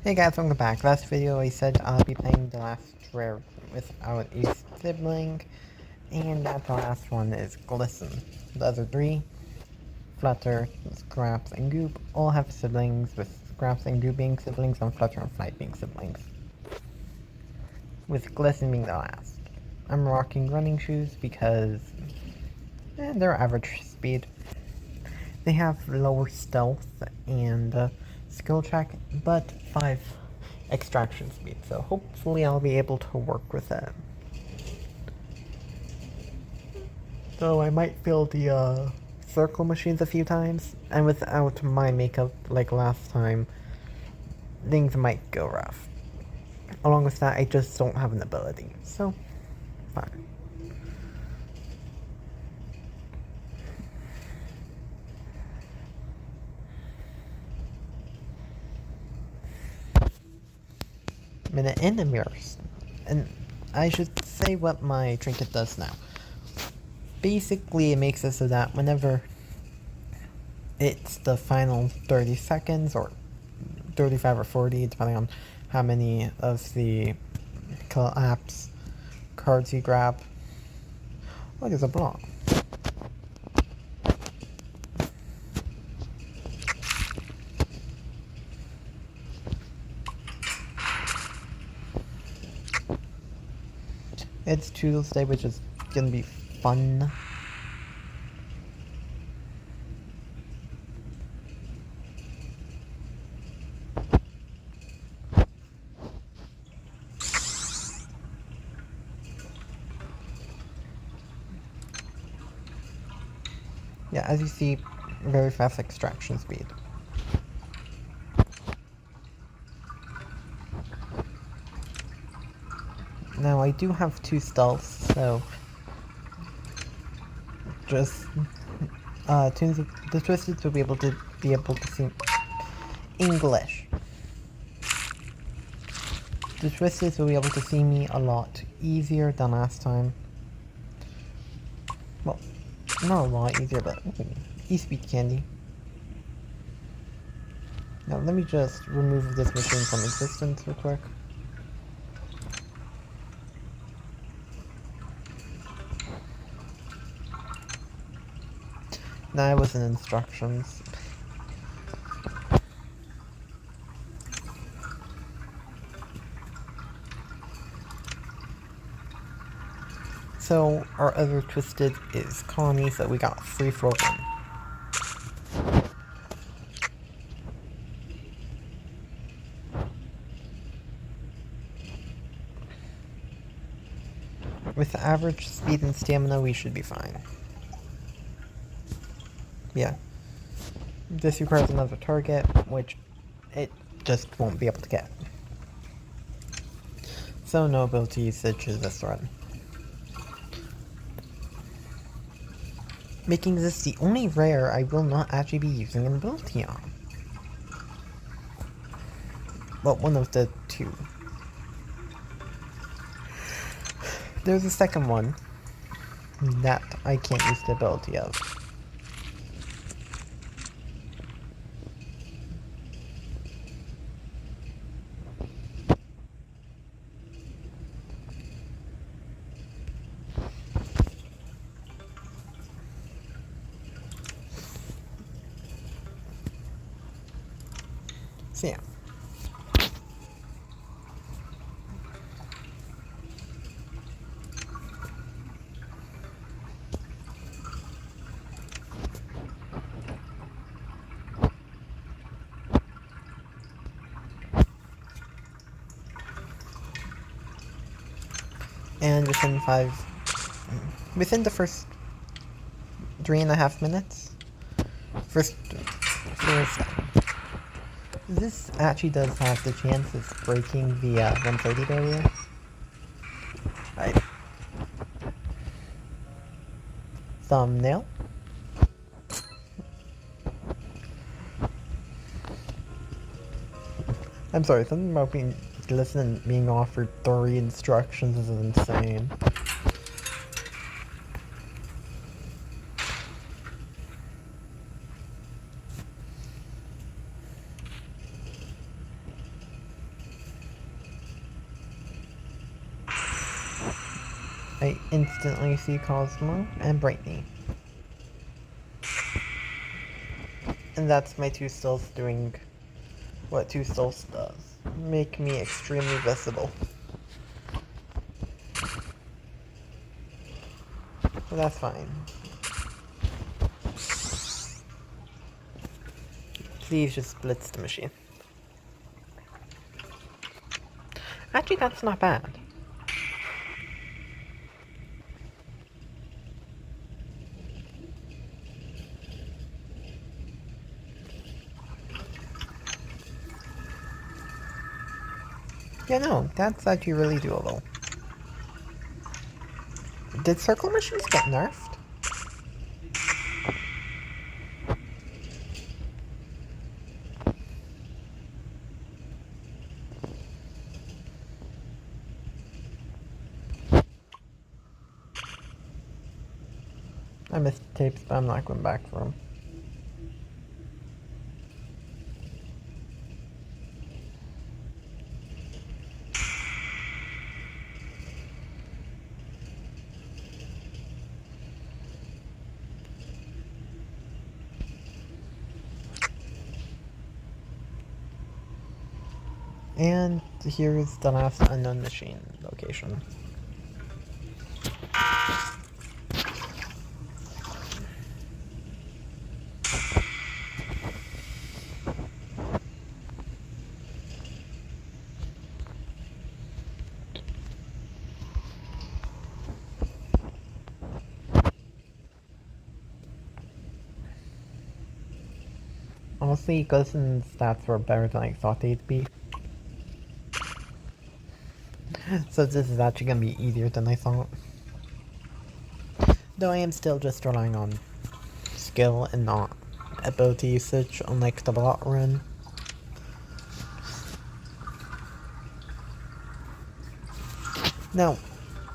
Hey guys, welcome back. Last video I said I'll be playing the last rare without a sibling, and that last one is Glisten. The other three, Flutter, Scraps, and Goop, all have siblings, with Scraps and Goop being siblings and Flutter and Flight being siblings. With Glisten being the last. I'm rocking running shoes because they're average speed. They have lower stealth and skill check, but 5 extraction speed, so hopefully I'll be able to work with it. Though I might fail the circle machines a few times, and without my makeup like last time, things might go rough. Along with that, I just don't have an ability, so fine. Minute in and mirrors. And I should say what my trinket does now. Basically, it makes it so that whenever it's the final 30 seconds, or 35 or 40, depending on how many of the collapse cards you grab. Oh, there's a block. It's Tuesday, which is gonna be fun. Yeah, as you see, very fast extraction speed. Now I do have 2 stealths, so just the Twisted will be able to see English. The Twisted will be able to see me a lot easier than last time. Well, not a lot easier, but E-Speed candy. Now let me just remove this machine from existence real quick. Now it was in instructions. So our other Twisted is Connie, so we got free for one. With average speed and stamina, we should be fine. Yeah. This requires another target, which it just won't be able to get. So no ability usage this run. Making this the only rare I will not actually be using an ability on. Well, one of the 2. There's a second one that I can't use the ability of. So yeah. And within the first 3.5 minutes, first, this actually does have the chance of breaking the 130 barrier. Right. Thumbnail. I'm sorry, something about being offered 3 instructions is insane. I instantly see Cosmo and Brightney. And that's my two stealth doing what two stealth does. Make me extremely visible. But that's fine. Please just blitz the machine. Actually, that's not bad. Yeah, no, that's actually really doable. Did circle missions get nerfed? I missed tapes, but I'm not going back for them. And here's the last unknown machine location. Honestly, Glisten's stats were better than I thought they'd be. So this is actually gonna be easier than I thought. Though I am still just relying on skill and not ability usage, unlike the bot run. Now,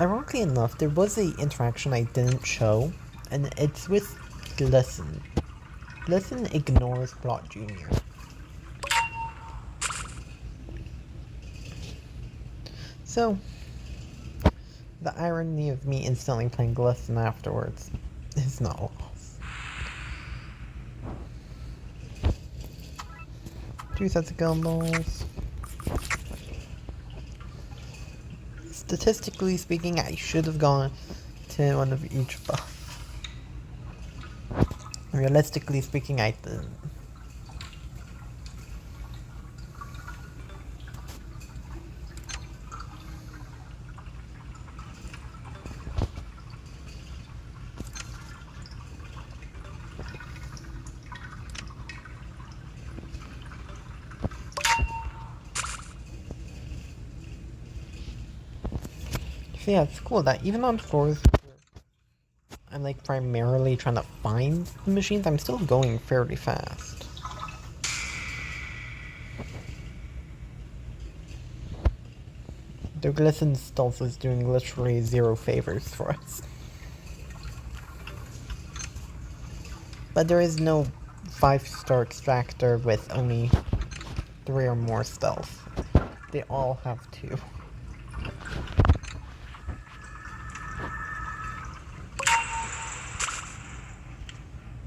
ironically enough, there was a interaction I didn't show, and it's with Glisten. Glisten ignores Plot Jr. So, the irony of me instantly playing Glisten afterwards is not lost. 2 sets of gumballs. Statistically speaking, I should have gone to one of each buff. Realistically speaking, I didn't. So yeah, it's cool that even on floors where I'm like primarily trying to find the machines, I'm still going fairly fast. The Glisten stealth is doing literally 0 favors for us. But there is no 5-star extractor with only 3 or more stealth. They all have 2.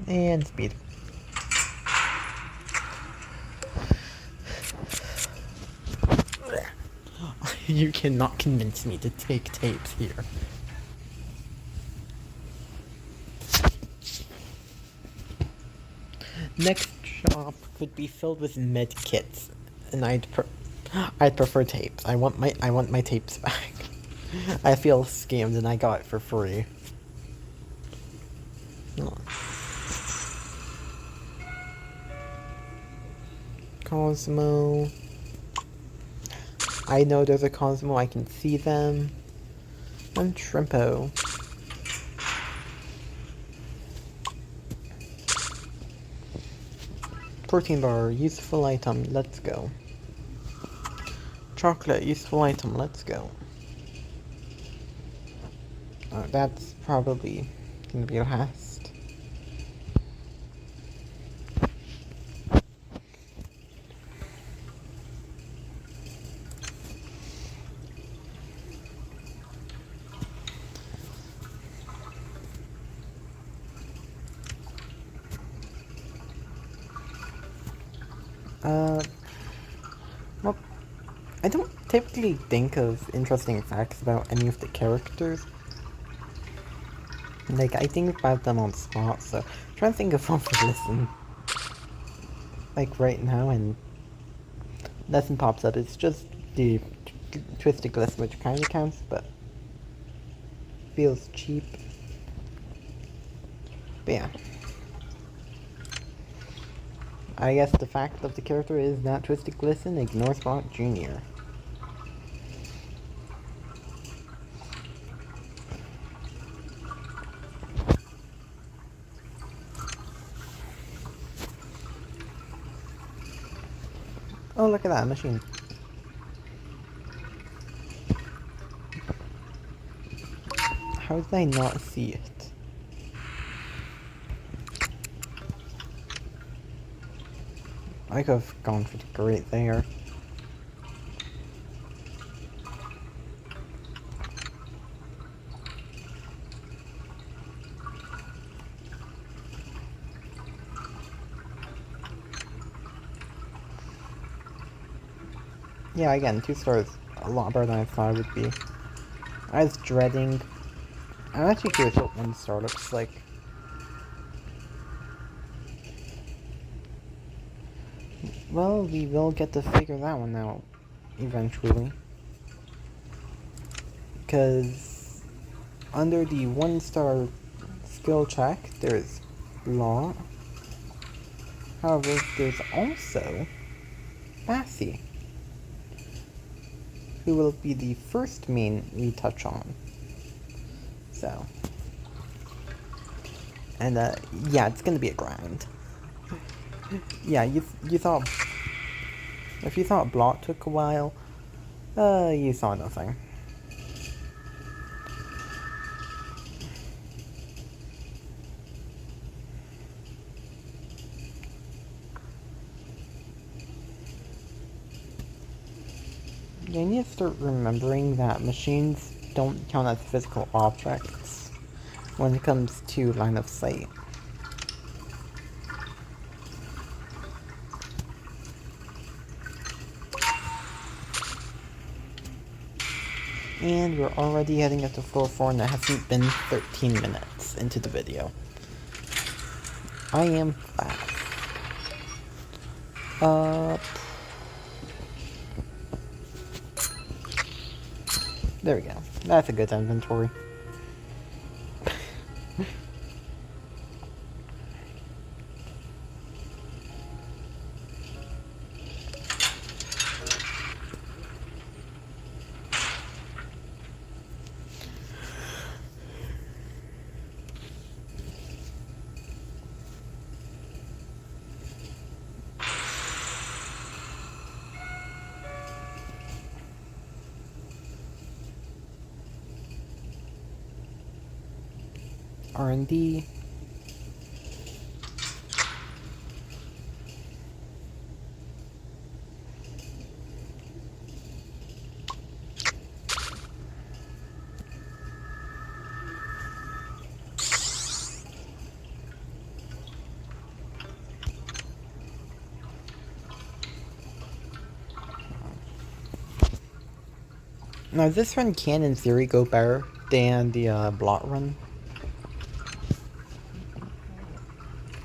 And speed. You cannot convince me to take tapes here. Next shop could be filled with med kits, and I'd prefer tapes. I want my tapes back. I feel scammed, and I got it for free. Cosmo. I know there's a Cosmo. I can see them. And Shrimpo. Protein bar, useful item, let's go. Chocolate, useful item, let's go. That's probably gonna be last. Uh, well, I don't typically think of interesting facts about any of the characters. Like, I think about them on the spot, so I'm trying to think of one for Glisten. Like, right now, and nothing pops up. It's just the Twisted Glisten, which kind of counts, but feels cheap. But yeah. I guess the fact of the character is that Twisted Glisten ignores Brock Jr. Oh, look at that machine. How did I not see it? I could have gone for the grate there. Yeah, again, 2 stars, a lot better than I thought it would be. I was dreading... I'm actually curious what 1 star looks like. Well, we will get to figure that one out eventually. Because under the 1 star skill check, there's Law. However, there's also Bassie, who will be the first main we touch on. So, and yeah, it's gonna be a grind. Yeah, you thought, if you thought Blot took a while, you saw nothing. You need to start remembering that machines don't count as physical objects when it comes to line of sight. And we're already heading up to floor 4 and it hasn't been 13 minutes into the video. I am fast. There we go. That's a good inventory. R&D. Now this run can in theory go better than the Blot run.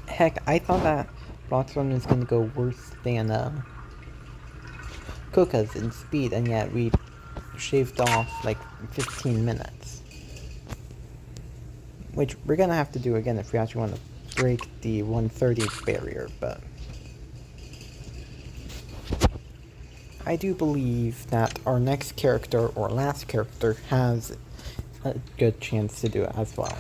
Heck, I thought that Blot's run was gonna go worse than Kuka's in speed, and yet we shaved off like 15 minutes. Which we're gonna have to do again if we actually want to break the 130 barrier, but I do believe that our next character, or last character, has a good chance to do it as well.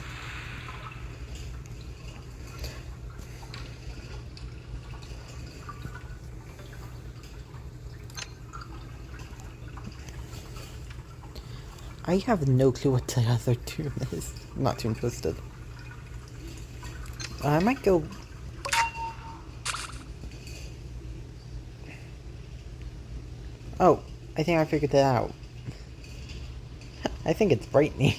I have no clue what the other tune is. Not Tune Twisted. I might go... Oh, I think I figured it out. I think it's Brightney.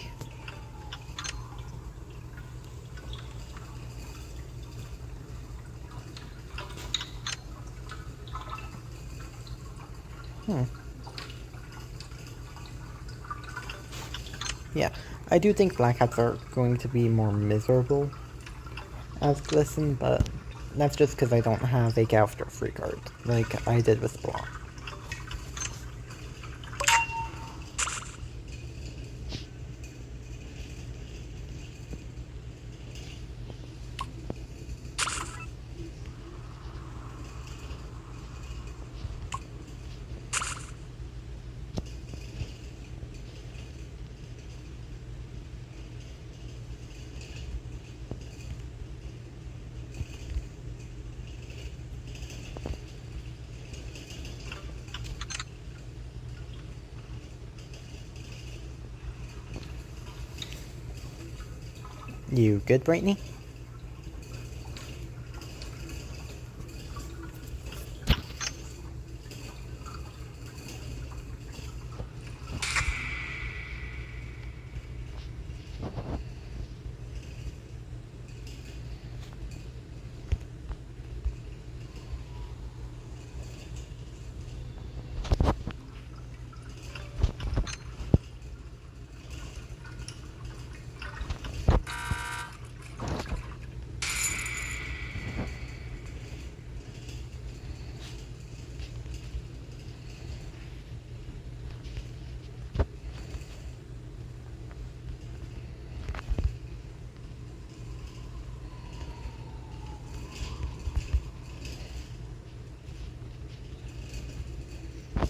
Hmm. Yeah, I do think black hats are going to be more miserable as Glisten, but that's just because I don't have a Gouster free card, like I did with Blanc. You good, Brittany?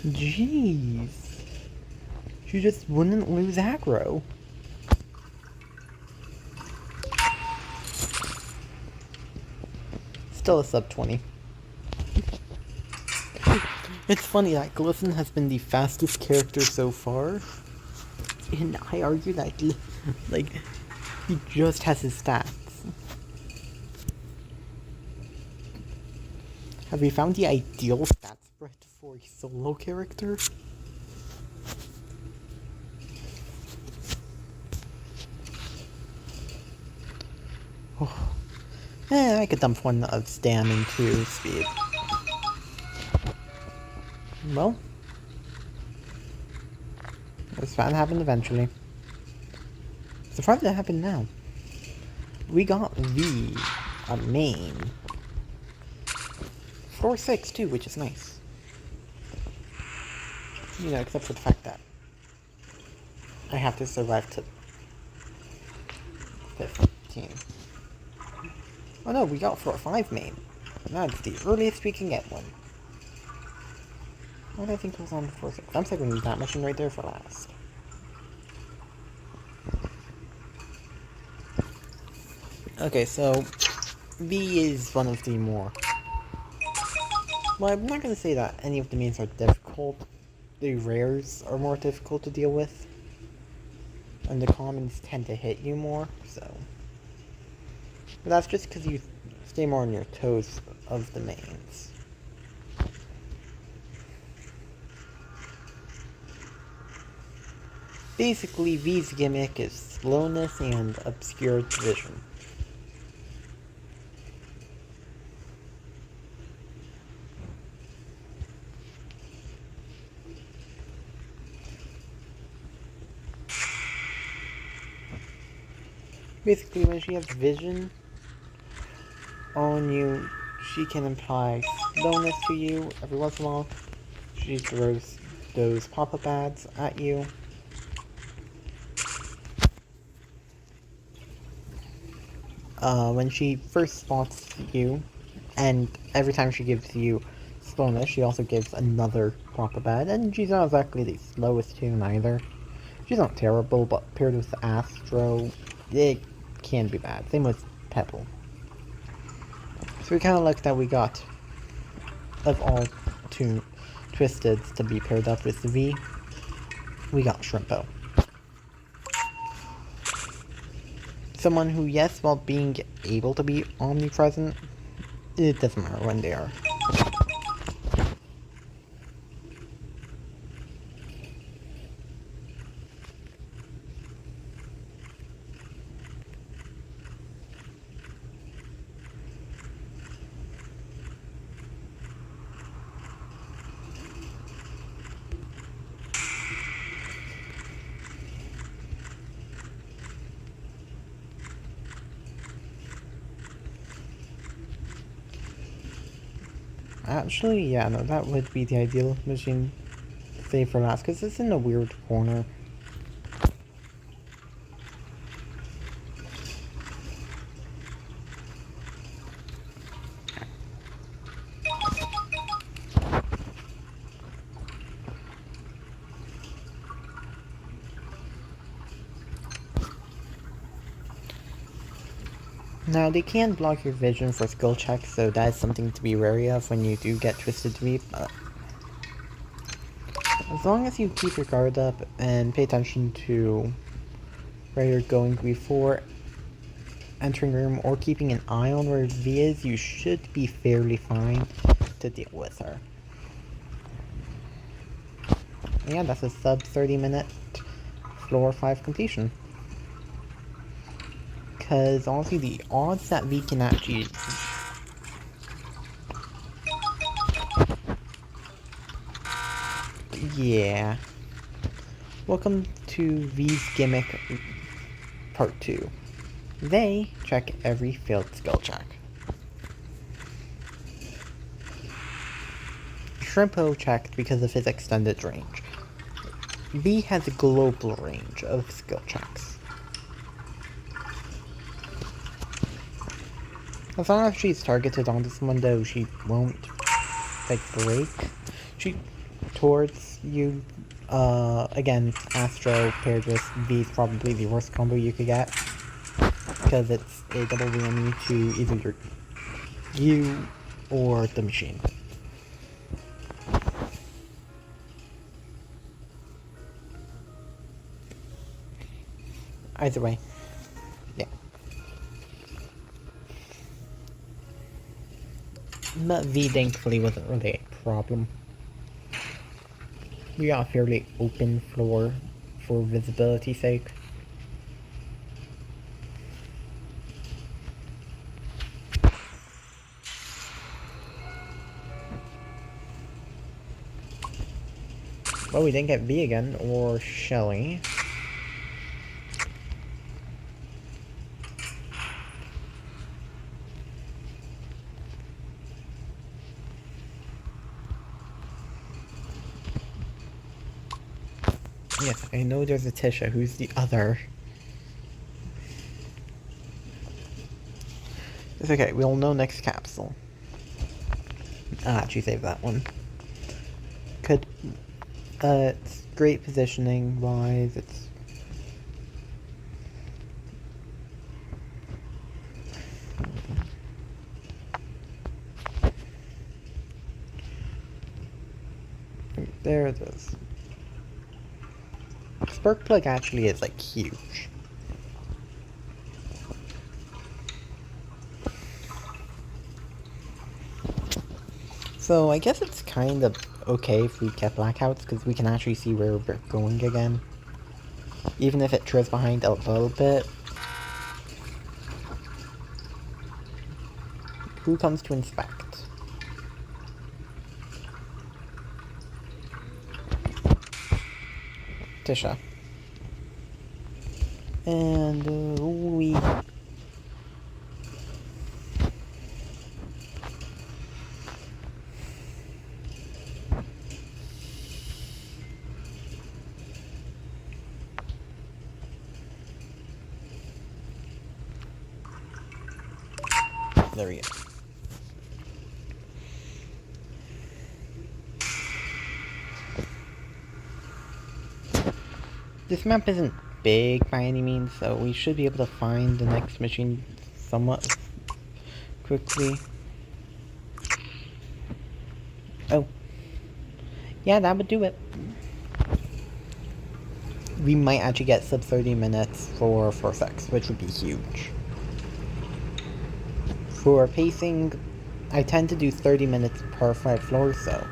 Jeez. She just wouldn't lose aggro. Still a sub 20. It's funny that Glisten has been the fastest character so far, and I argue that, like, he just has his stats. Have we found the ideal stat spread for a solo character? Oh. I could dump one of Stam into speed. Well, it's bound to happen eventually. Surprised it happened now. We got V, a main. 4-6 too, which is nice. You know, except for the fact that I have to survive to 15. Oh no, we got 4-5 main. That's the earliest we can get one. Why do I think it was on 4-6? I'm saving that mission right there for last. Okay, so V is one of the more... Well, I'm not going to say that any of the mains are difficult. The rares are more difficult to deal with. And the commons tend to hit you more, so... But that's just because you stay more on your toes of the mains. Basically, V's gimmick is slowness and obscured vision. Basically, when she has vision on you, she can imply slowness to you every once in a while. She throws those pop-up ads at you. When she first spots you, and every time she gives you slowness, she also gives another pop-up ad, and she's not exactly the slowest tune either. She's not terrible, but paired with Astro, it can be bad. Same with Pebble. So we kind of like that we got, of all two Twisteds to be paired up with the V, we got Shrimpo. Someone who, yes, while being able to be omnipresent, it doesn't matter when they are. Actually, yeah, no, that would be the ideal machine save for last, because it's in a weird corner. Now, they can block your vision for skill checks, so that is something to be wary of when you do get Twisted Reap, but as long as you keep your guard up and pay attention to where you're going before entering room or keeping an eye on where V is, you should be fairly fine to deal with her. And that's a sub 30-minute floor 5 completion. Because honestly, the odds that V can actually... Yeah. Welcome to V's Gimmick Part 2. They check every failed skill check. Shrimpo checked because of his extended range. V has a global range of skill checks. As long as she's targeted on this one though, she won't, like, break. She, towards you, again, Astro paired with V is probably the worst combo you could get. Because it's a double whammy to either you or the machine. Either way. Yeah. But V thankfully wasn't really a problem. We got a fairly open floor for visibility's sake. Well, we didn't get V again, or Shelly. Yes, I know there's a Tisha. Who's the other? It's okay, we'll know next capsule. Actually save that one. It's great positioning wise, it's... There it is. Spark Plug actually is, like, huge. So, I guess it's kind of okay if we get blackouts, because we can actually see where we're going again. Even if it trails behind a little bit. Who comes to inspect? Tisha. And we... There we go. This map isn't big by any means, so we should be able to find the next machine somewhat quickly. Oh. Yeah, that would do it. We might actually get sub 30 minutes for 4-6, which would be huge. For pacing, I tend to do 30 minutes per 5 floors, so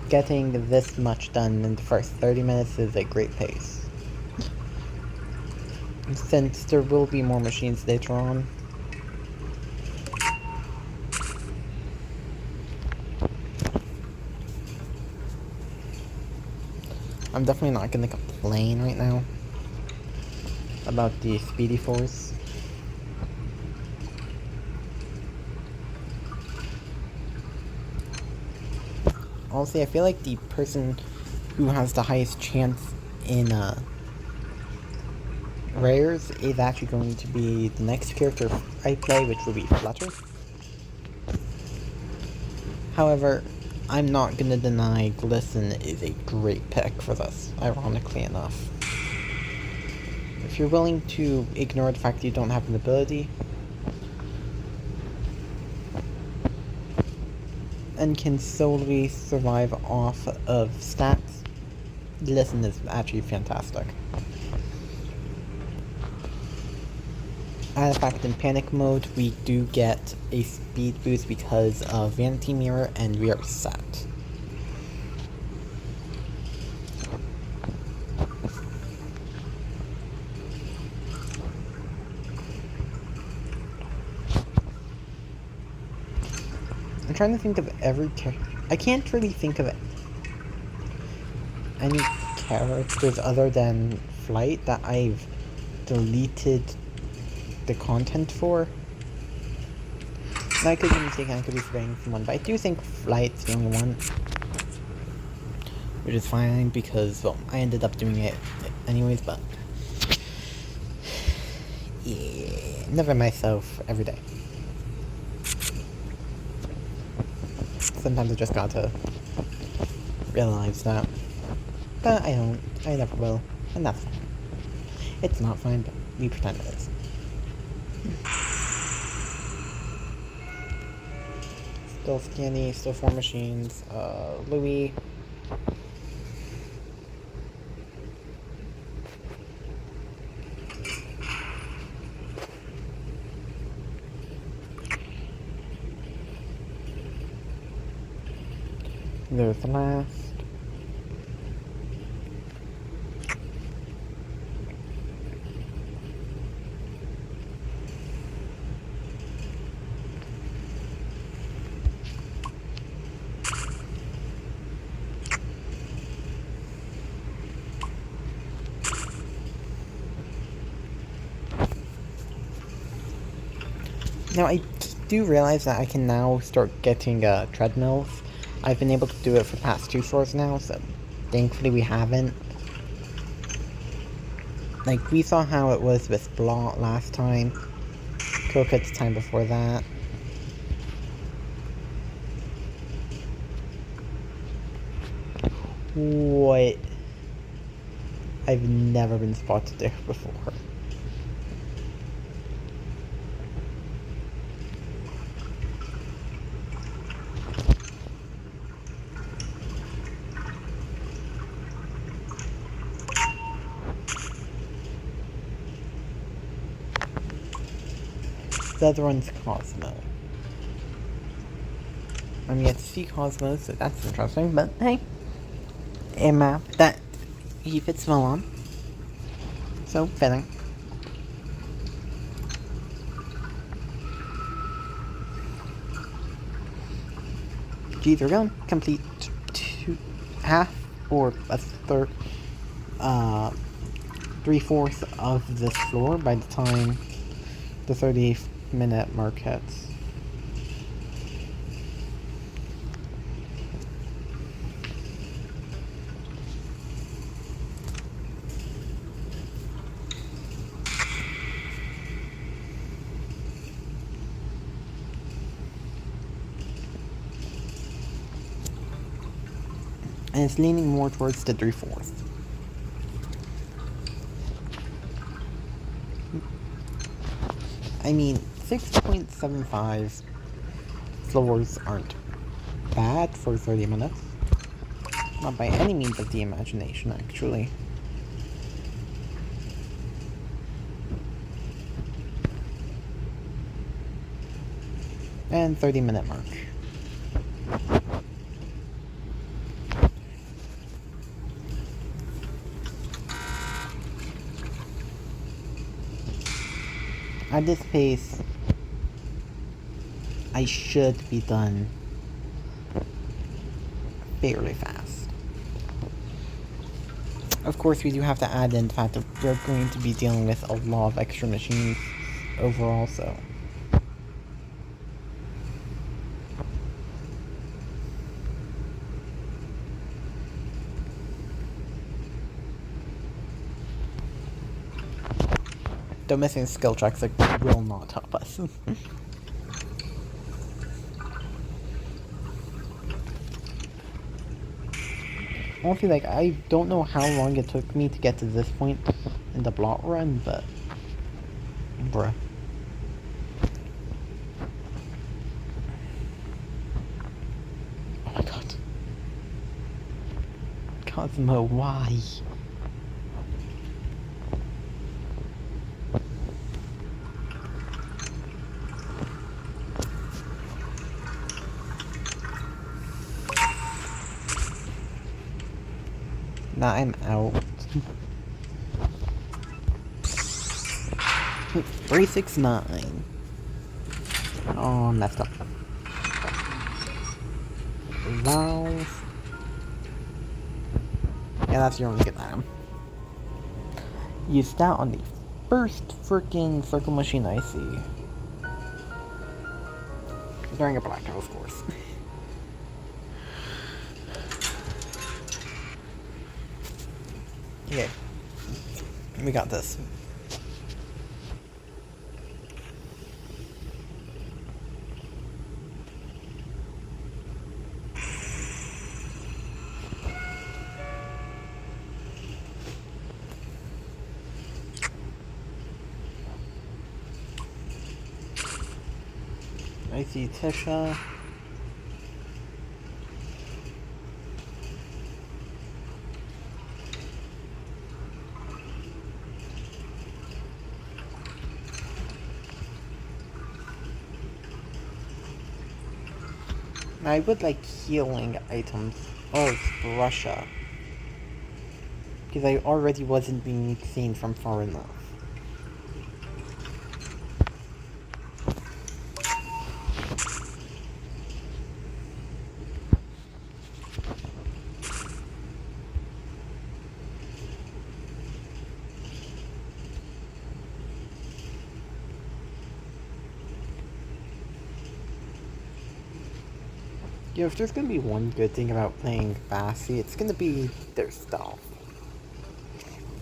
getting this much done in the first 30 minutes is a great pace. Since there will be more machines later on. I'm definitely not gonna complain right now about the Speedy Force. honestly, I feel like the person who has the highest chance in rares is actually going to be the next character I play, which will be Flutter. However, I'm not gonna deny Glisten is a great pick for this, ironically enough. If you're willing to ignore the fact that you don't have an ability, and can solely survive off of stats, Glisten is actually fantastic. As a fact, in panic mode, we do get a speed boost because of Vanity Mirror, and we are set. I'm trying to think of every character. I can't really think of any characters other than Flight that I've deleted the content for. And I could be mistaken, I could be forgetting someone, but I do think Flight's the only one. Which is fine because, well, I ended up doing it anyways, but yeah, never myself every day. Sometimes I just gotta realize that. But I don't. I never will. And that's fine. It's not fine, but we pretend it is. Still Skinny, still 4 machines, Louis. There's the last. Now, I do realize that I can now start getting treadmills. I've been able to do it for past 2 floors now, so thankfully we haven't. Like, we saw how it was with Blot last time. Crocut's time before that. What? I've never been spotted there before. The other one's Cosmo. I'm yet to see Cosmo, so that's interesting, but hey. A map that he fits well on. So, fitting. Geez, we're going to complete half or a third, 3/4 of this floor by the time the 30-minute mark hits. And it's leaning more towards the 3/4. I mean, 6.75 floors aren't bad for 30 minutes. Not by any means of the imagination, actually. And 30-minute mark. At this pace, I should be done fairly fast. Of course, we do have to add in the fact that we're going to be dealing with a lot of extra machines overall, so. The missing skill checks will not help us. Honestly, like, I don't know how long it took me to get to this point in the blot run, but... bruh. Oh my god. Cosmo, why? Now I'm out. 369. Oh, messed up. Valve. Yeah, that's your only good item. Use that on the first freaking circle machine I see. During a blackout, of course. Okay. We got this. I see Tisha. I would like healing items. Oh, it's Russia. Because I already wasn't being seen from far enough. You know, if there's gonna be one good thing about playing Bassi, it's gonna be their stealth.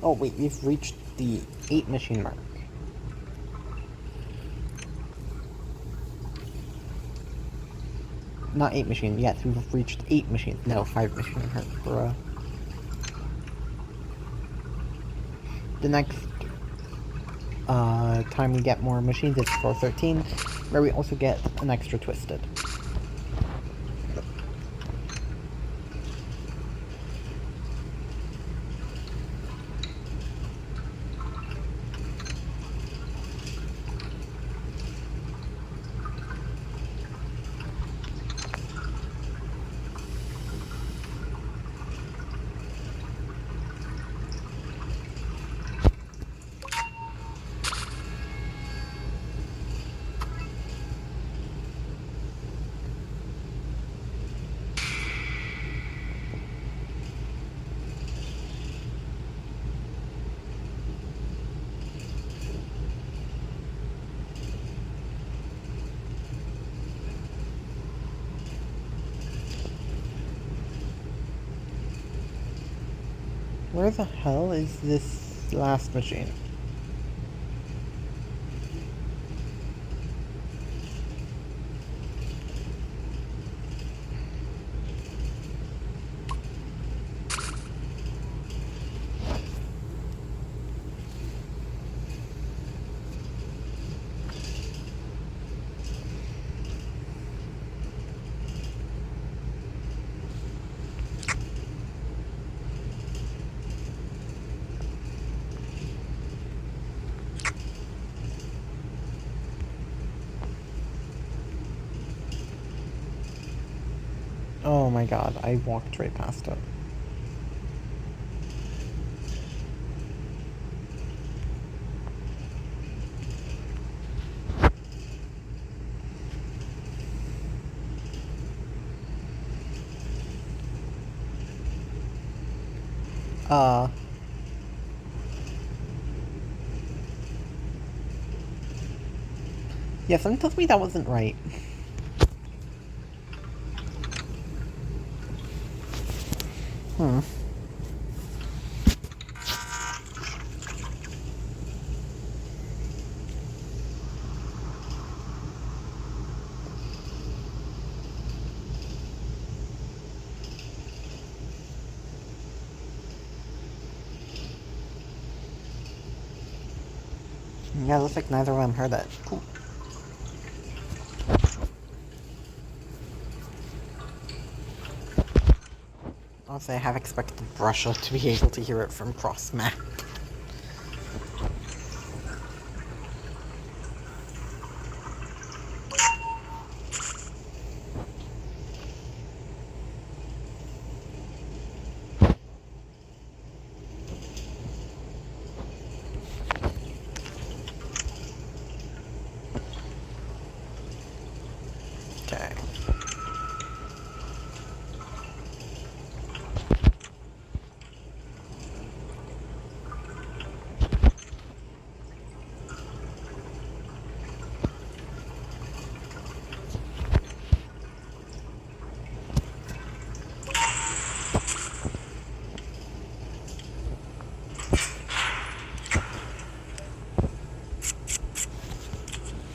Oh wait, we've reached the 8 machine mark. Not 8 machine, yes, we've reached 8 machines. No, 5 machine mark, bruh. The next time we get more machines is 413, where we also get an extra twisted. Where the hell is this last machine? Oh my god, I walked right past it. Yeah, something tells me that wasn't right. Hmm. Yeah, looks like neither of them heard that. Cool. Honestly, I have expected Russia to be able to hear it from cross-map. Okay.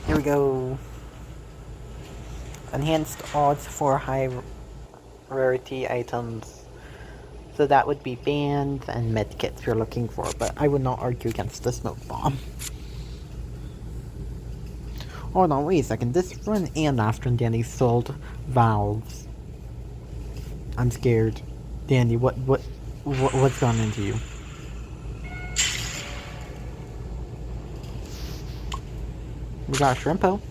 Here we go. Enhanced odds for high rarity items. So that would be bands and medkits you're looking for, but I would not argue against the smoke bomb. Hold on, wait a second. This run and after Danny sold valves. I'm scared. Danny, what's gone into you? We got a shrimpo.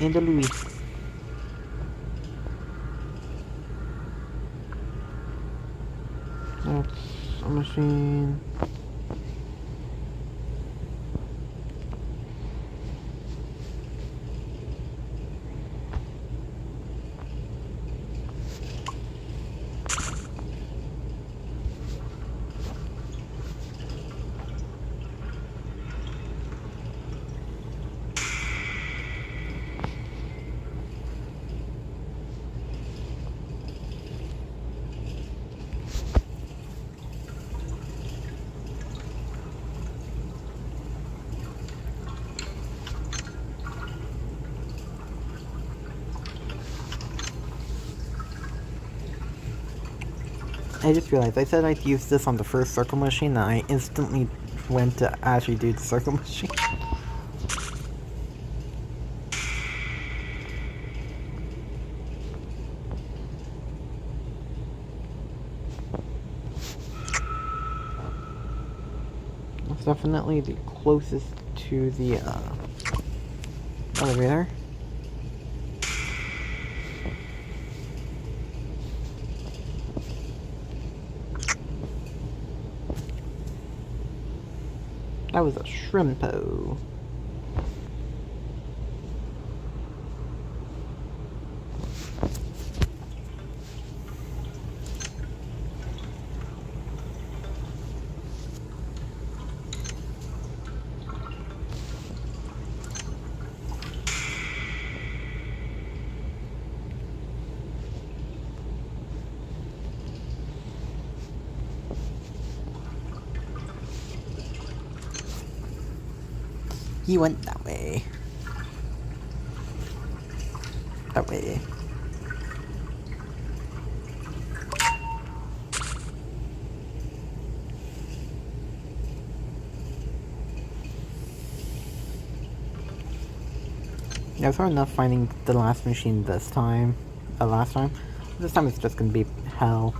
And a Louis. That's a machine. I just realized I said I'd use this on the first circle machine and I instantly went to actually do the circle machine. It's definitely the closest to the elevator. That was a shrimpo. He went that way. That way. Yeah, it was hard enough finding the last machine this time. Last time. This time it's just gonna be hell.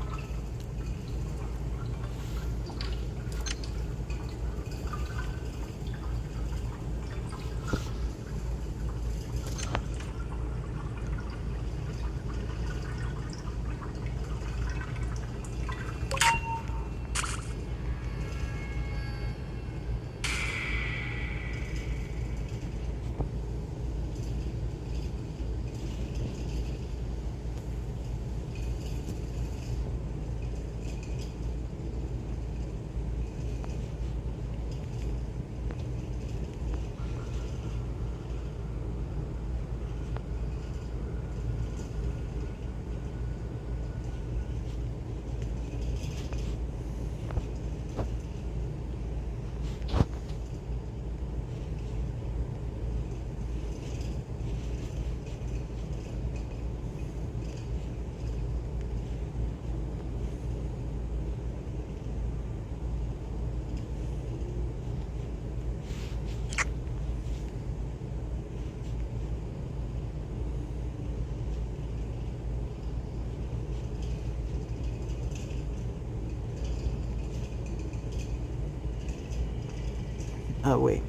Oh, wait.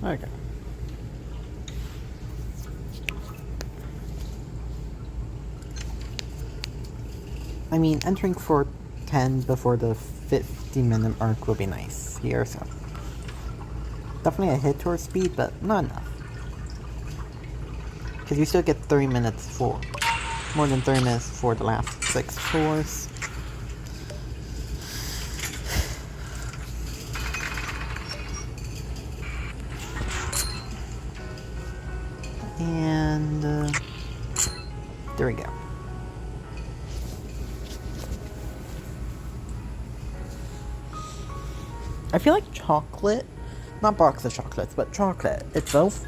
Okay. I mean, entering 410 before the 50-minute mark will be nice here, so. Definitely a hit towards speed, but not enough. Because you still get 30 minutes for. More than 30 minutes for the last 6 floors. And. There we go. I feel like chocolate, not box of chocolates, but chocolate itself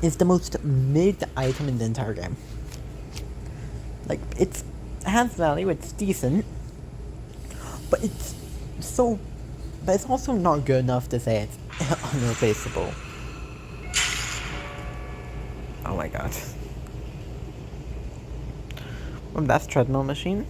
is the most mid item in the entire game. Like, it has value, it's decent, but it's so. But it's also not good enough to say it's unreplaceable. Oh my god. Well, that's treadmill machine.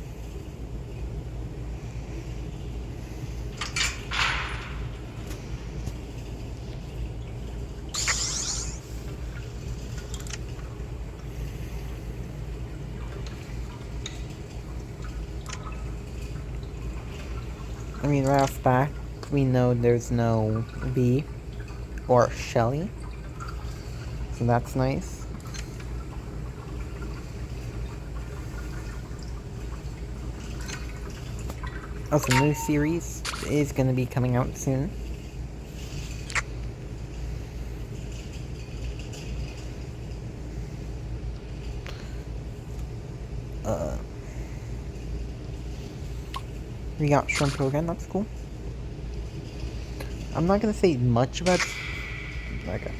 I mean, right off the bat, we know there's no V or Shelly, so that's nice. Also, new series is going to be coming out soon. We got Shrimp again, that's cool. I'm not gonna say much about. Okay.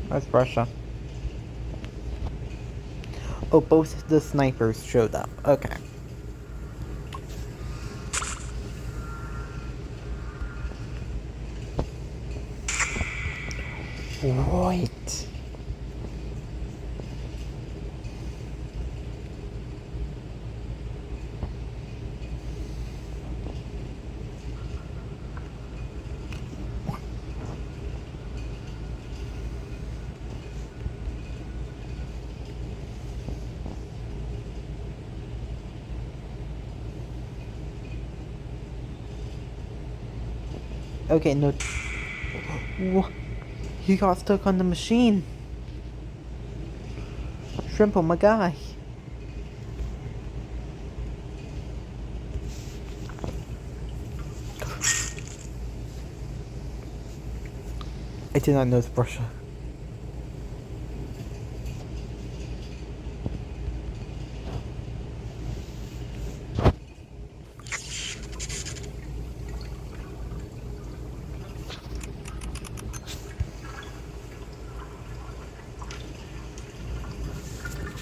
That's Russia. Oh, both the snipers showed up. Okay. Right. Okay, no. What? He got stuck on the machine. Shrimp, my guy. I did not know it's Russia.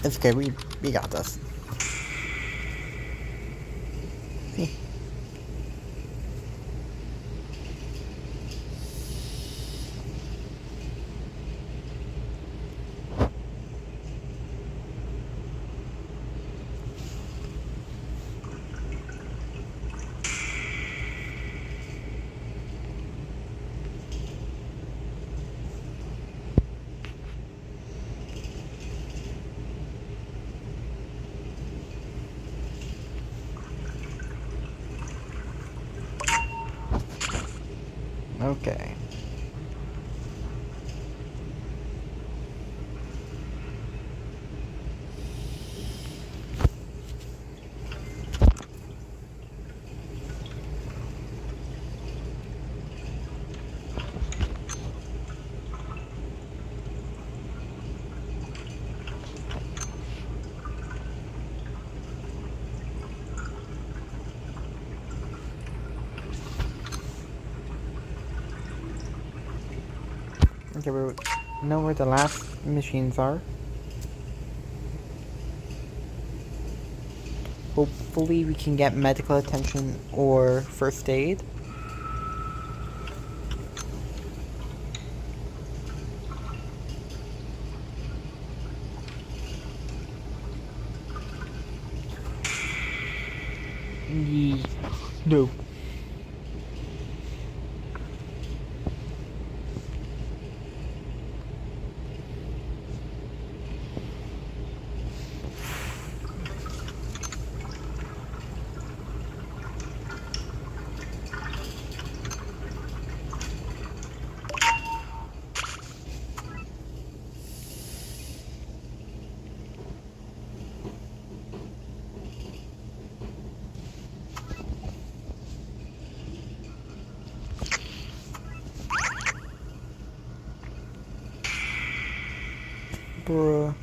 It's okay, we got this. See? Okay. Okay, we know where the last machines are. Hopefully we can get medical attention or first aid. No. Bruh.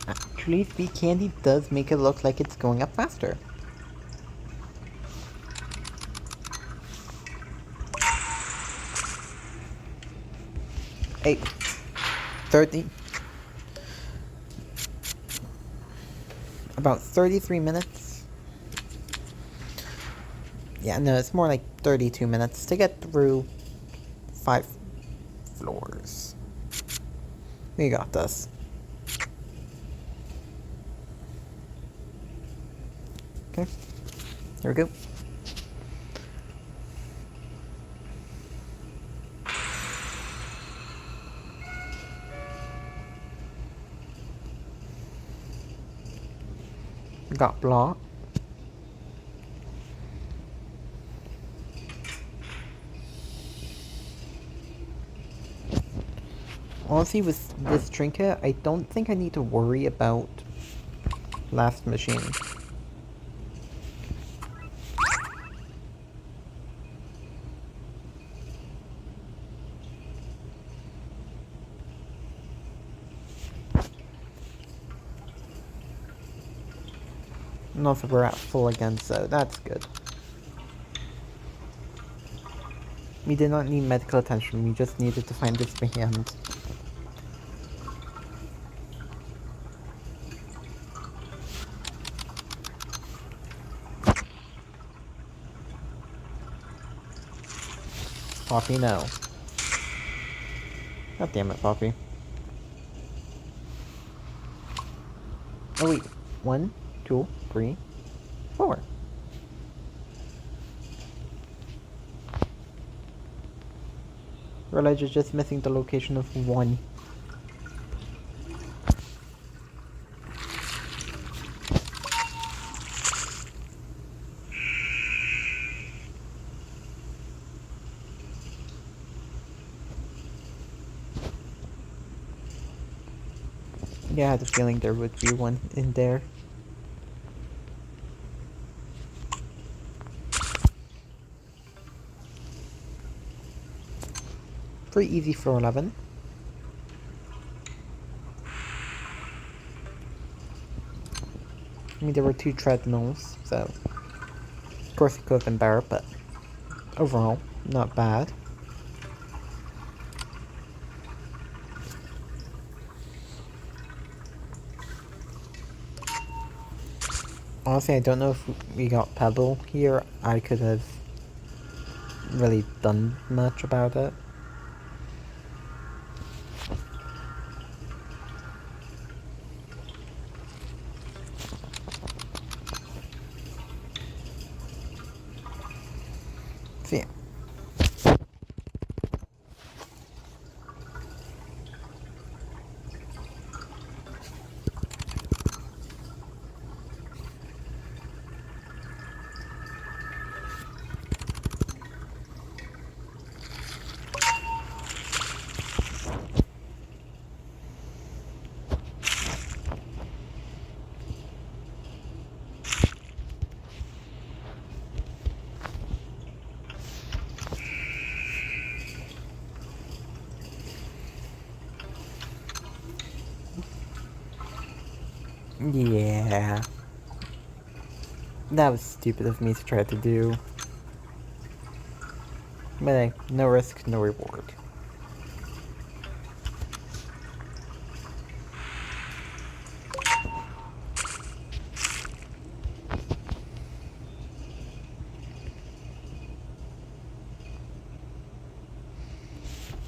Actually, Speed Candy does make it look like it's going up faster. Hey, 30. About 33 minutes. Yeah, no, it's more like 32 minutes to get through 5 floors. We got this. Okay, here we go. Got blocked. Honestly, with this trinket, I don't think I need to worry about last machine. And also we're at full again, so that's good. We did not need medical attention, we just needed to find this band. Poppy, no. God damn it, Poppy. Oh wait, 1, 2, 3, 4. Realize you're just missing the location of 1. Yeah, I had a feeling there would be one in there. Pretty easy for 11. I mean, there were 2 treadmills, so of course it could have been better, but overall, not bad. Honestly, I don't know if we got Pebble here. I could have really done much about it. So yeah. Yeah. That was stupid of me to try to do. But hey, no risk, no reward.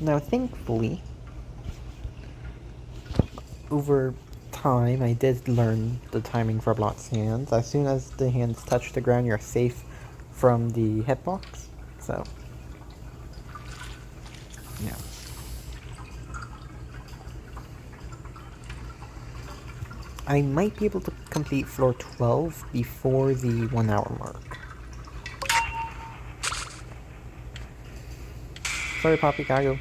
Now, thankfully, over time, I did learn the timing for block's hands. As soon as the hands touch the ground, you're safe from the hitbox. So, yeah. I might be able to complete floor 12 before the 1 hour mark. Sorry, Poppycock.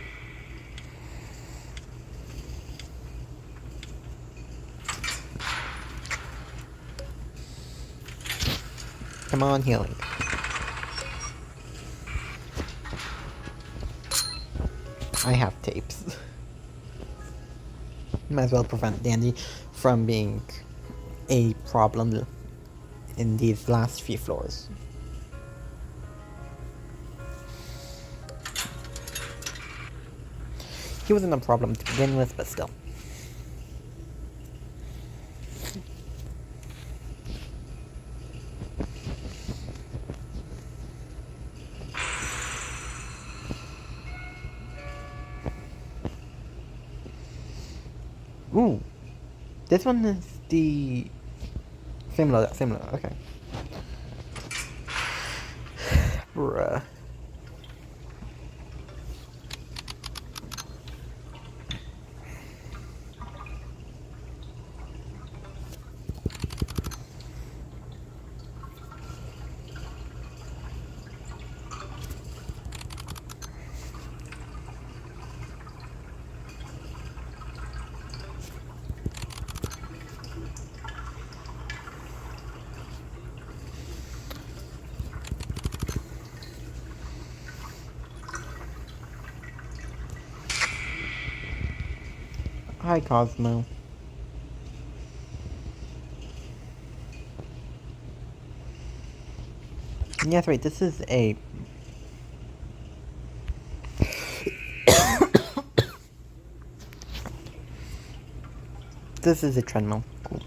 Come on, healing. I have tapes. Might as well prevent Dandy from being a problem in these last few floors. He wasn't a problem to begin with, but still. Ooh. This one is the... Similar, okay. Bruh. Hi, Cosmo. Yes, wait, this is a... This is a treadmill. Cool.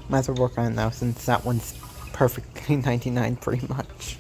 Might as well work on it now, since that one's perfectly 99 pretty much.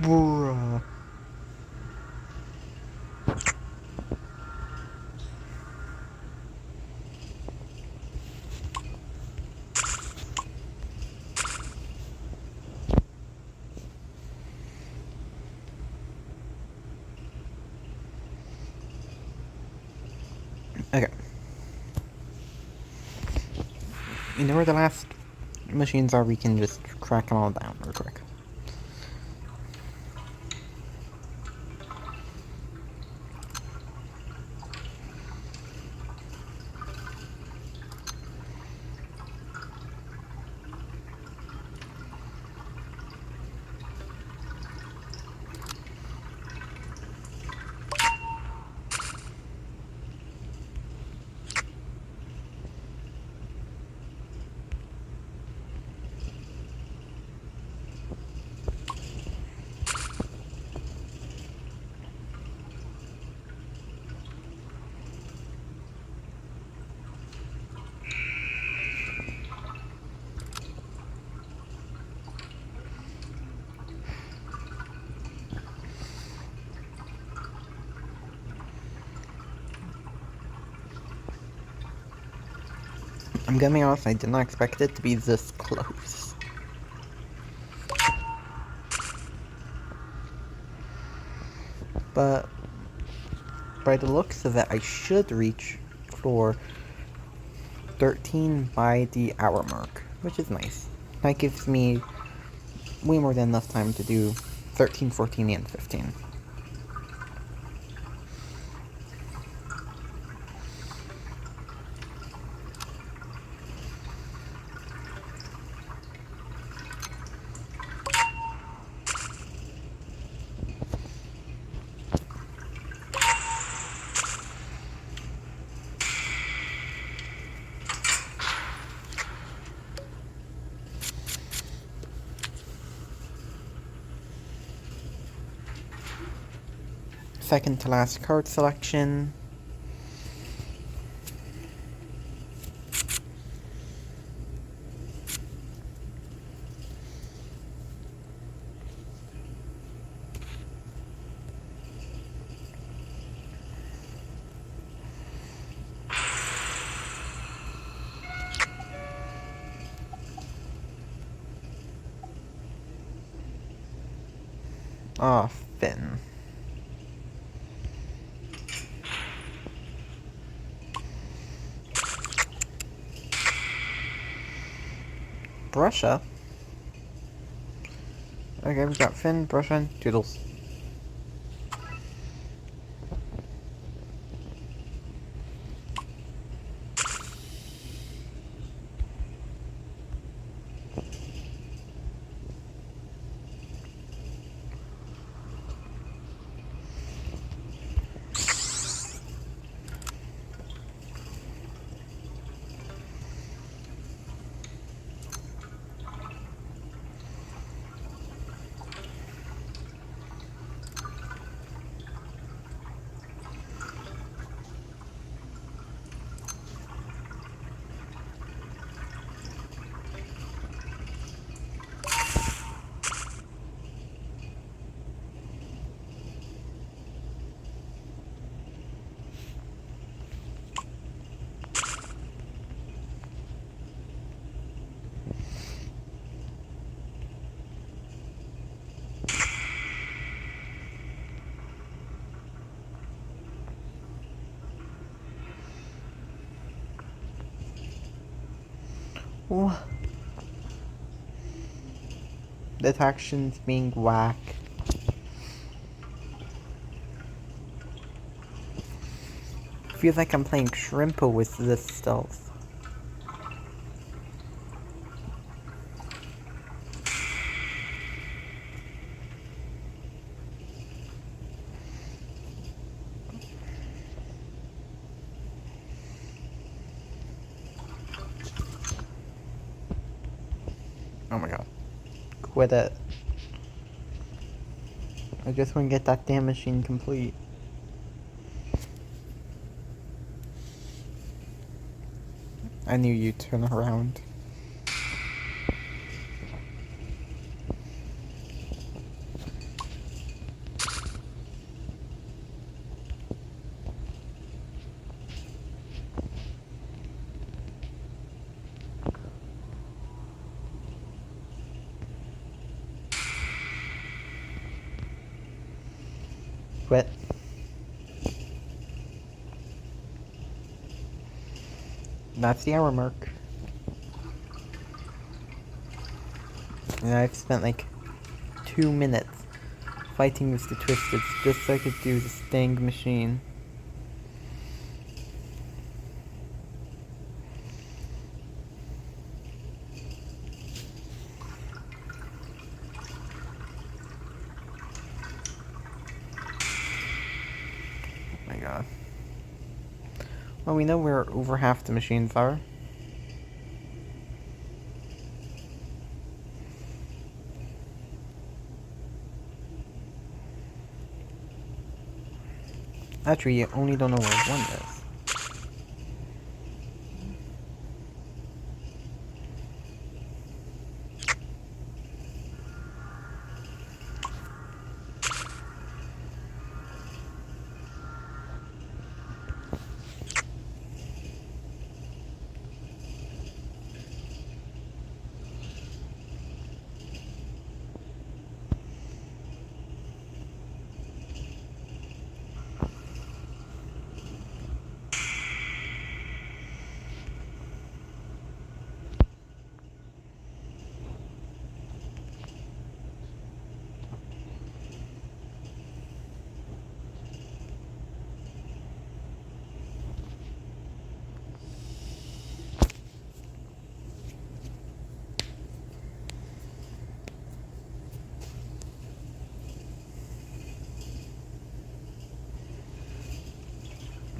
Bruh. Okay. You know where the last machines are? We can just crack them all down real quick. I'm gonna be honest, I did not expect it to be this close. But by the looks of it, I should reach floor 13 by the hour mark, which is nice. That gives me way more than enough time to do 13, 14, and 15. second to last card selection. Ah, Finn. Brusha. Okay, we got Finn, Brusha, Doodles. Ooh. Detection's being whack. Feels like I'm playing Shrimpo with this stealth. Oh my god. Quit it. I just want to get that damn machine complete. I knew you'd turn around. Quit. That's the hour mark. And I've spent like 2 minutes fighting with the Twisteds just so I could do this dang machine. Oh my god. Well, we know where over half the machines are. Actually, you only don't know where one is.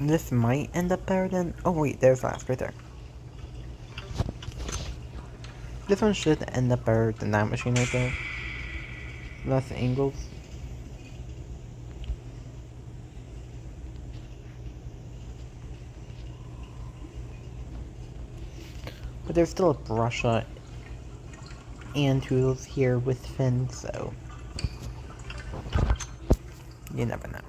This might end up better than... Oh wait, there's last right there. This one should end up better than that machine right there. Less angles. But there's still a Brusha and Toodles here with Finn, so you never know.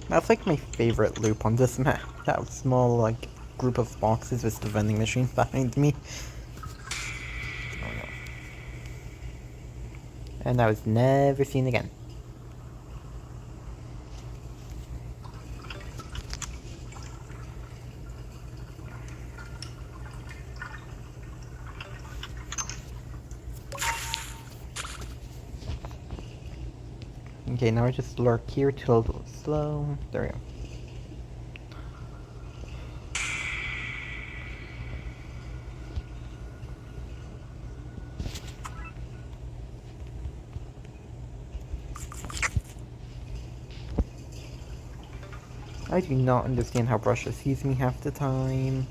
That's like my favorite loop on this map. That small, like, group of boxes with the vending machine behind me. Oh no. And I was never seen again. Okay, now I just lurk here till slow. There we go. I do not understand how Brusha sees me half the time.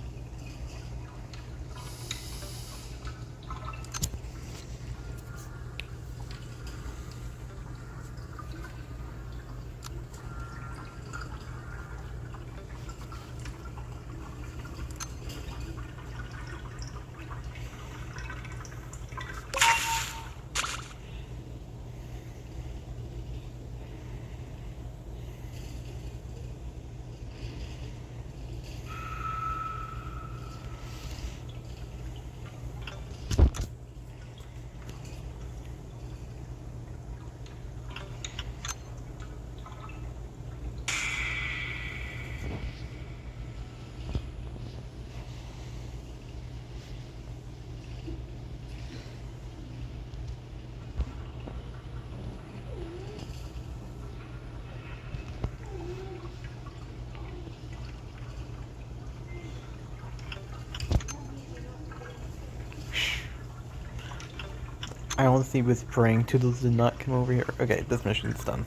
I honestly was praying Toodles did not come over here. Okay, this mission's done.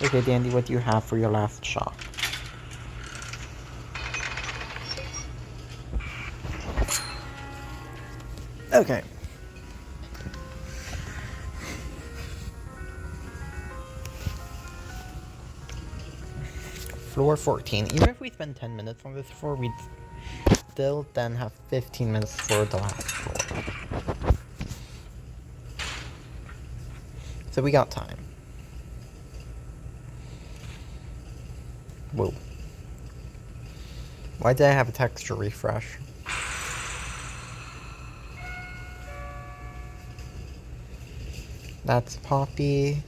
Okay, Dandy, what do you have for your last shot? Okay. Floor 14. Even if we spend 10 minutes on this floor, we'd still then have 15 minutes for the last floor. So we got time. Whoa. Why did I have a texture refresh? That's Poppy.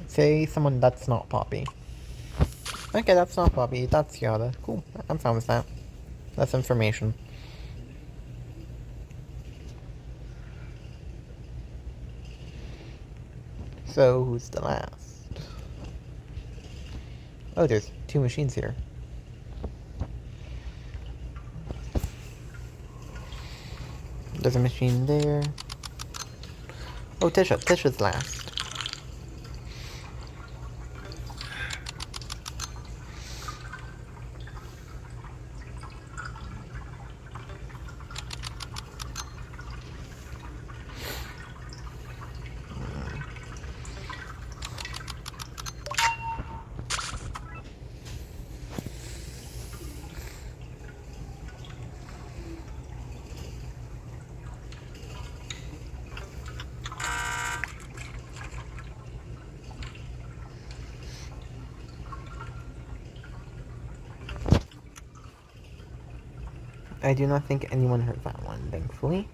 Say someone that's not Poppy. Okay, that's not Poppy, that's Yada. Cool, I'm fine with that. That's information. So, who's the last? Oh, there's 2 machines here. There's a machine there. Oh, Tisha. Tisha's last. I do not think anyone heard that one, thankfully.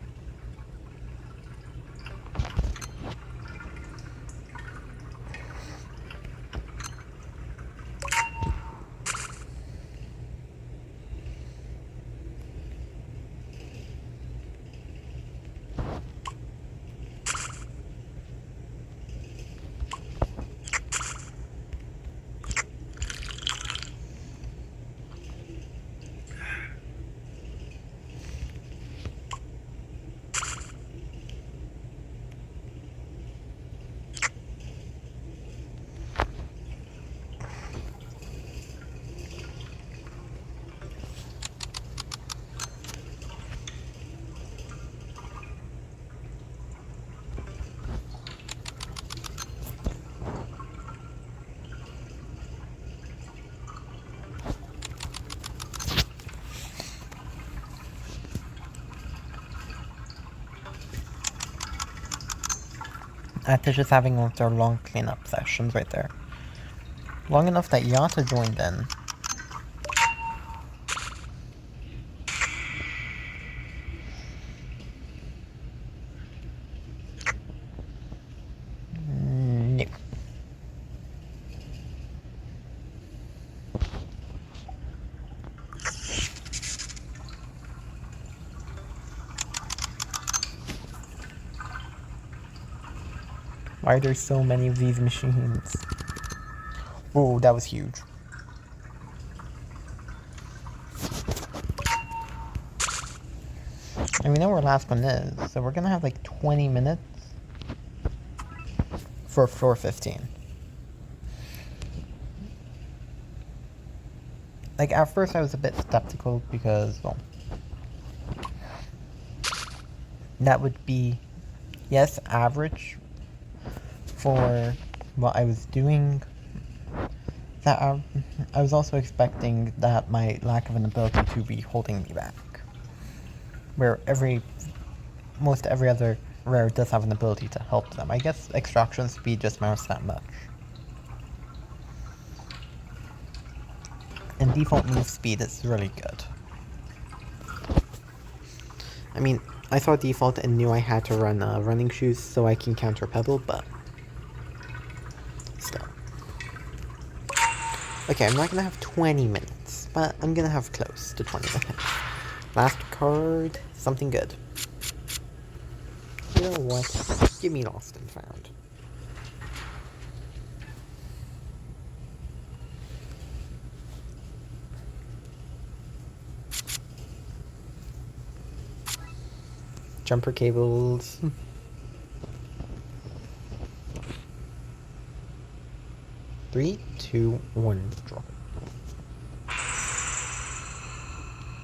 After just having one of their long cleanup sessions right there. Long enough that Yata joined in. No. Why are there so many of these machines? Oh, that was huge. And we know where last one is, so we're gonna have like 20 minutes for floor 15. Like, at first I was a bit skeptical because, well, that would be, yes, average for what I was doing. That I was also expecting that my lack of an ability to be holding me back. Where most every other rare does have an ability to help them. I guess extraction speed just matters that much. And default move speed is really good. I mean, I saw default and knew I had to run running shoes so I can counter Pebble, but still. Okay, I'm not gonna have 20 minutes, but I'm gonna have close to 20 minutes. Last card, something good. You know what? Give me Lost and Found. Jumper cables. 3, 2, 1, drop it.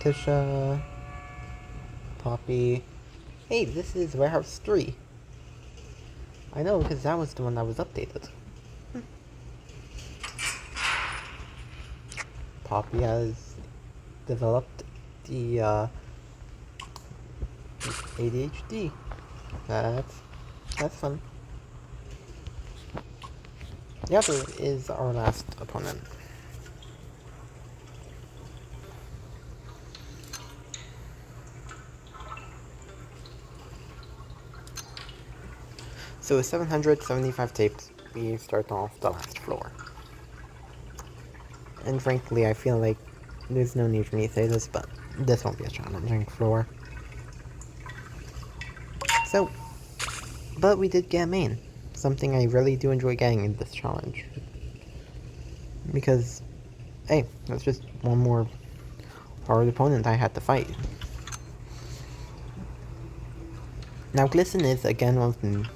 Tisha. Poppy. Hey, this is Warehouse 3. I know, because that was the one that was updated. Poppy has developed the ADHD. That's fun. The other is our last opponent. So with 775 tapes, we start off the last floor. And frankly, I feel like there's no need for me to say this, but this won't be a challenging floor. So, but we did get main. Something I really do enjoy getting in this challenge. Because, hey, that's just one more hard opponent I had to fight. Now, Glisten is, again, one of the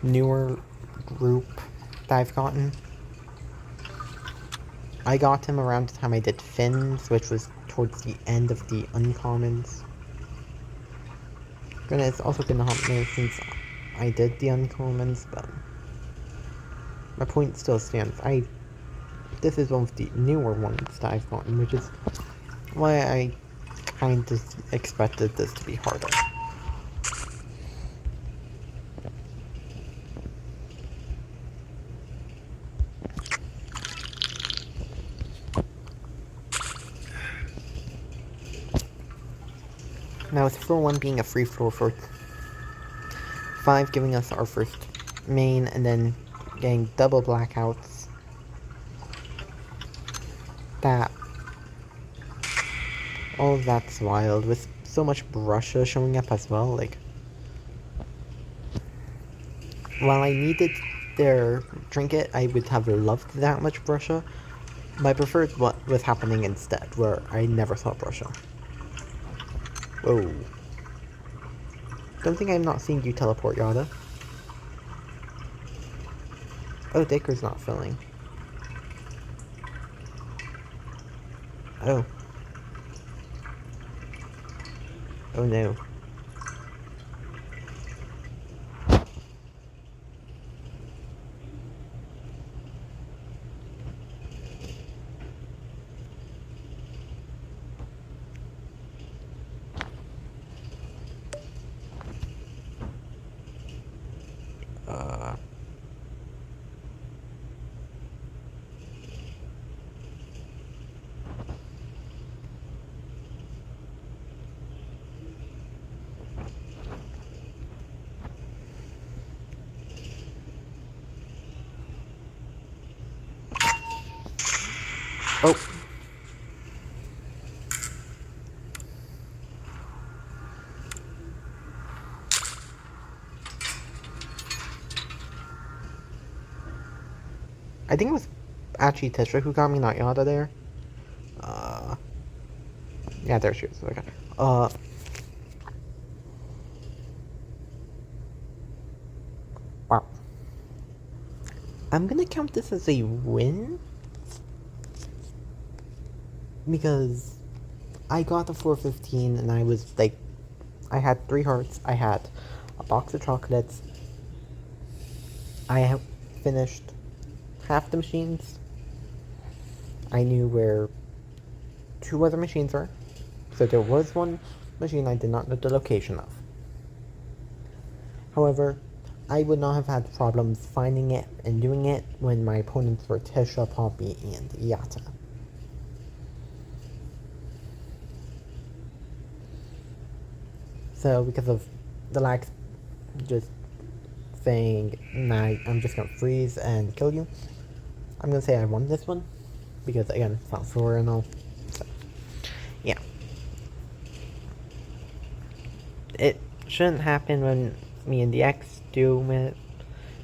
newer group that I've gotten. I got him around the time I did Finns, which was towards the end of the uncommons. Granted, it's also been a hot minute since I did the uncommons, but my point still stands. This is one of the newer ones that I've gotten, which is why I kind of expected this to be harder. Now with floor 1 being a free floor for 5 giving us our first main, and then getting double blackouts. That... all of that's wild, with so much Brusha showing up as well, like... while I needed their trinket, I would have loved that much Brusha, but I preferred what was happening instead, where I never saw Brusha. Whoa. Don't think I'm not seeing you teleport, Yada. Oh, Dacre's not filling. Oh. Oh no. Oh. I think it was actually Tisha who got me, not Yada there. Yeah, there she is. Okay. Wow. I'm gonna count this as a win, because I got the 415 and I was like, I had 3 hearts, I had a box of chocolates, I have finished half the machines, I knew where 2 other machines were, so there was one machine I did not know the location of. However, I would not have had problems finding it and doing it when my opponents were Tisha, Poppy, and Yata. So because of the lag just saying, nah, I'm just gonna freeze and kill you, I'm gonna say I won this one, because again, fast forward and all. So, yeah. It shouldn't happen when me and the X do it.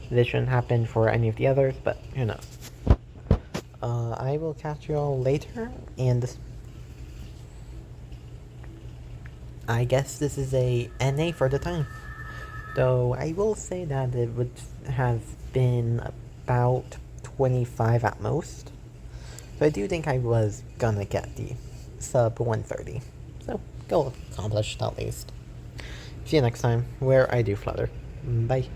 This shouldn't happen for any of the others, but who knows. I will catch you all later, and I guess this is a NA for the time. Though I will say that it would have been about 25 at most. So I do think I was gonna get the sub 130. So, goal accomplished at least. See you next time, where I do flutter. Bye.